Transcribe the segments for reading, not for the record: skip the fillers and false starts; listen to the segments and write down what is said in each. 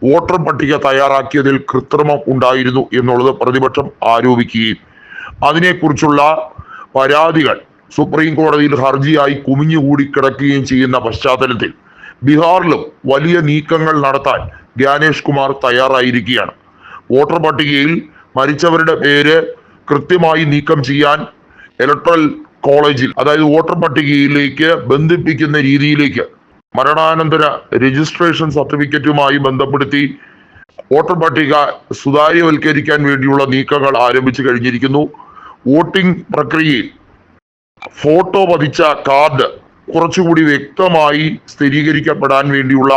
Voter പട്ടിക തയ്യാറാക്കിയതിൽ കൃത്രിമം ഉണ്ടായിരുന്നു എന്നുള്ളത് പ്രതിപക്ഷം ആരോപിക്കുകയും അതിനെക്കുറിച്ചുള്ള പരാതികൾ സുപ്രീം കോടതിയിൽ ഹർജിയായി കുമിഞ്ഞുകൂടി കിടക്കുകയും ചെയ്യുന്ന പശ്ചാത്തലത്തിൽ ബീഹാറിലും വലിയ നീക്കങ്ങൾ നടത്താൻ ജ്ഞാനേഷ് കുമാർ തയ്യാറായിരിക്കുകയാണ്. വോട്ടർ പട്ടികയിൽ മരിച്ചവരുടെ പേര് കൃത്യമായി നീക്കം ചെയ്യാൻ ഇലക്ട്രൽ കോളേജിൽ, അതായത് വോട്ടർ പട്ടികയിലേക്ക് ബന്ധിപ്പിക്കുന്ന രീതിയിലേക്ക് മരണാനന്തര രജിസ്ട്രേഷൻ സർട്ടിഫിക്കറ്റുമായി ബന്ധപ്പെടുത്തി വോട്ടർ പട്ടിക സുതാര്യവൽക്കരിക്കാൻ വേണ്ടിയുള്ള നീക്കങ്ങൾ ആരംഭിച്ചു കഴിഞ്ഞിരിക്കുന്നു. വോട്ടിംഗ് പ്രക്രിയയിൽ ഫോട്ടോ പതിച്ച കാർഡ് കുറച്ചുകൂടി വ്യക്തമായി സ്ഥിരീകരിക്കപ്പെടാൻ വേണ്ടിയുള്ള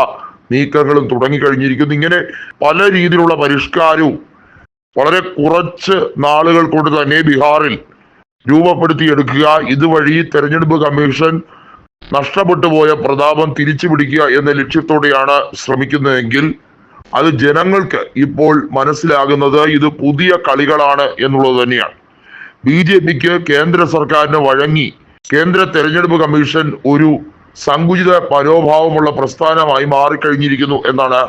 നീക്കങ്ങളും തുടങ്ങിക്കഴിഞ്ഞിരിക്കുന്നു. ഇങ്ങനെ പല രീതിയിലുള്ള പരിഷ്കാരവും വളരെ കുറച്ച് നാളുകൾ കൊണ്ട് തന്നെ ബീഹാറിൽ രൂപപ്പെടുത്തിയെടുക്കുക, ഇതുവഴി തെരഞ്ഞെടുപ്പ് കമ്മീഷൻ നഷ്ടപ്പെട്ടു പോയ പ്രതാപം തിരിച്ചു പിടിക്കുക എന്ന ലക്ഷ്യത്തോടെയാണ് ശ്രമിക്കുന്നതെങ്കിൽ അത് ജനങ്ങൾക്ക് ഇപ്പോൾ മനസ്സിലാകുന്നത് ഇത് പുതിയ കളികളാണ് എന്നുള്ളത് തന്നെയാണ്. BJPക്ക് കേന്ദ്ര സർക്കാരിന് വഴങ്ങി കേന്ദ്ര തെരഞ്ഞെടുപ്പ് കമ്മീഷൻ ഒരു സങ്കുചിത മനോഭാവമുള്ള പ്രസ്ഥാനമായി മാറിക്കഴിഞ്ഞിരിക്കുന്നു എന്നാണ്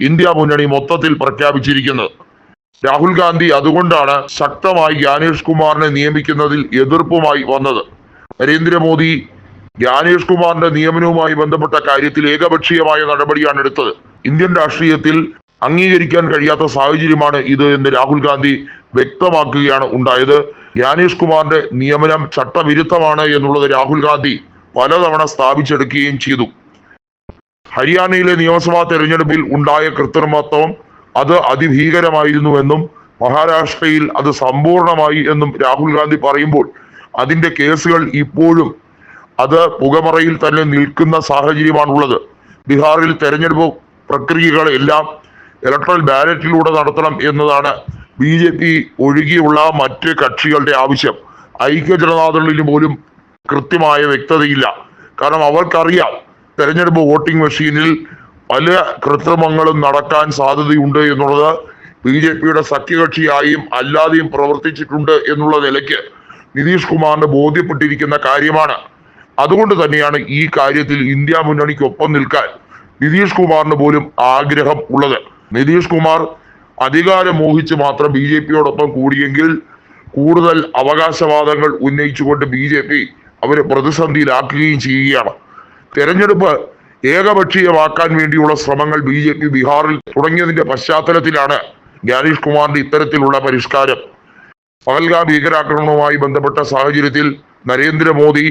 ഇന്ത്യ മുന്നണി മൊത്തത്തിൽ പ്രഖ്യാപിച്ചിരിക്കുന്നത്. രാഹുൽ ഗാന്ധി അതുകൊണ്ടാണ് ശക്തമായി ജ്ഞാനേഷ് കുമാറിനെ നിയമിക്കുന്നതിൽ എതിർപ്പുമായി വന്നത്. നരേന്ദ്രമോദി ജ്ഞാനേഷ് കുമാറിന്റെ നിയമനവുമായി ബന്ധപ്പെട്ട കാര്യത്തിൽ ഏകപക്ഷീയമായ നടപടിയാണ് എടുത്തത്. ഇന്ത്യൻ രാഷ്ട്രീയത്തിൽ അംഗീകരിക്കാൻ കഴിയാത്ത സാഹചര്യമാണ് ഇത് എന്ന് രാഹുൽ ഗാന്ധി വ്യക്തമാക്കുകയാണ് ഉണ്ടായത്. ജ്ഞാനേഷ് കുമാറിന്റെ നിയമനം ചട്ടവിരുദ്ധമാണ് എന്നുള്ളത് രാഹുൽ ഗാന്ധി പലതവണ സ്ഥാപിച്ചെടുക്കുകയും ചെയ്തു. ഹരിയാനയിലെ നിയമസഭാ തെരഞ്ഞെടുപ്പിൽ ഉണ്ടായ കൃത്രിമത്വം അത് അതിഭീകരമായിരുന്നുവെന്നും മഹാരാഷ്ട്രയിൽ അത് സമ്പൂർണമായി എന്നും രാഹുൽ ഗാന്ധി പറയുമ്പോൾ അതിന്റെ കേസുകൾ ഇപ്പോഴും അത് പുകമറയിൽ തന്നെ നിൽക്കുന്ന സാഹചര്യമാണുള്ളത്. ബീഹാറിൽ തെരഞ്ഞെടുപ്പ് പ്രക്രിയകളെല്ലാം ഇലക്ട്രൽ ബാലറ്റിലൂടെ നടത്തണം എന്നതാണ് BJP ഒഴികെയുള്ള മറ്റ് കക്ഷികളുടെ ആവശ്യം. ഐക്യജനതാദളിന് പോലും കൃത്യമായ വ്യക്തതയില്ല. കാരണം അവർക്കറിയാം തെരഞ്ഞെടുപ്പ് വോട്ടിംഗ് മെഷീനിൽ പല കൃത്രിമങ്ങളും നടക്കാൻ സാധ്യതയുണ്ട് എന്നുള്ളത്. BJPയുടെ സഖ്യകക്ഷിയായും അല്ലാതെയും പ്രവർത്തിച്ചിട്ടുണ്ട് എന്നുള്ള നിലയ്ക്ക് നിതീഷ് കുമാറിന് ബോധ്യപ്പെട്ടിരിക്കുന്ന കാര്യമാണ്. അതുകൊണ്ട് തന്നെയാണ് ഈ കാര്യത്തിൽ ഇന്ത്യ മുന്നണിക്കൊപ്പം നിൽക്കാൻ നിതീഷ് കുമാറിന് പോലും ആഗ്രഹം ഉള്ളത്. നിതീഷ് കുമാർ അധികാരം മോഹിച്ച് മാത്രം BJPയോടൊപ്പം കൂടിയെങ്കിൽ കൂടുതൽ അവകാശവാദങ്ങൾ ഉന്നയിച്ചുകൊണ്ട് BJP അവരെ പ്രതിസന്ധിയിലാക്കുകയും ചെയ്യുകയാണ്. തെരഞ്ഞെടുപ്പ് ഏകപക്ഷീയമാക്കാൻ വേണ്ടിയുള്ള ശ്രമങ്ങൾ BJP ബീഹാറിൽ തുടങ്ങിയതിന്റെ പശ്ചാത്തലത്തിലാണ് ജ്ഞാനേഷ് കുമാറിന്റെ ഇത്തരത്തിലുള്ള പരിഷ്കാരം. പഹൽഗാം ഭീകരാക്രമണവുമായി ബന്ധപ്പെട്ട സാഹചര്യത്തിൽ നരേന്ദ്രമോദി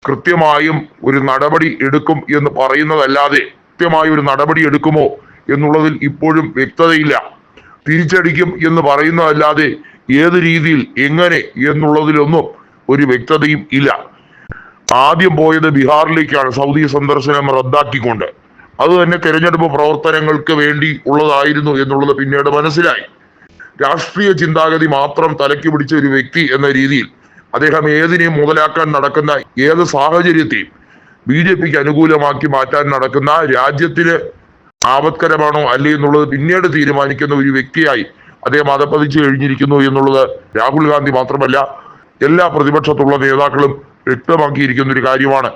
കൃത്യമായും ഒരു നടപടി എടുക്കും എന്ന് പറയുന്നതല്ലാതെ കൃത്യമായ ഒരു നടപടി എടുക്കുമോ എന്നുള്ളതിൽ ഇപ്പോഴും വ്യക്തതയില്ല. തിരിച്ചടിക്കും എന്ന് പറയുന്നതല്ലാതെ ഏത് രീതിയിൽ എങ്ങനെ എന്നുള്ളതിലൊന്നും ഒരു വ്യക്തതയും ഇല്ല. ആദ്യം പോയത് ബീഹാറിലേക്കാണ് സൗദി സന്ദർശനം റദ്ദാക്കിക്കൊണ്ട്. അത് തന്നെ തെരഞ്ഞെടുപ്പ് പ്രവർത്തനങ്ങൾക്ക് വേണ്ടി ഉള്ളതായിരുന്നു എന്നുള്ളത് പിന്നീട് മനസ്സിലായി. രാഷ്ട്രീയ ചിന്താഗതി മാത്രം തലയ്ക്ക് പിടിച്ച ഒരു വ്യക്തി എന്ന രീതിയിൽ അദ്ദേഹം ഏതിനെയും മുതലാക്കാൻ നടക്കുന്ന ഏത് സാഹചര്യത്തെയും BJPക്ക് അനുകൂലമാക്കി മാറ്റാൻ നടക്കുന്ന, രാജ്യത്തിന് ആപത്കരമാണോ അല്ലേ എന്നുള്ളത് പിന്നീട് തീരുമാനിക്കുന്ന ഒരു വ്യക്തിയായി അദ്ദേഹം അധപ്പതിച്ചു കഴിഞ്ഞിരിക്കുന്നു എന്നുള്ളത് രാഹുൽ ഗാന്ധി മാത്രമല്ല എല്ലാ പ്രതിപക്ഷത്തുള്ള നേതാക്കളും വ്യക്തമാക്കിയിരിക്കുന്ന ഒരു കാര്യമാണ്.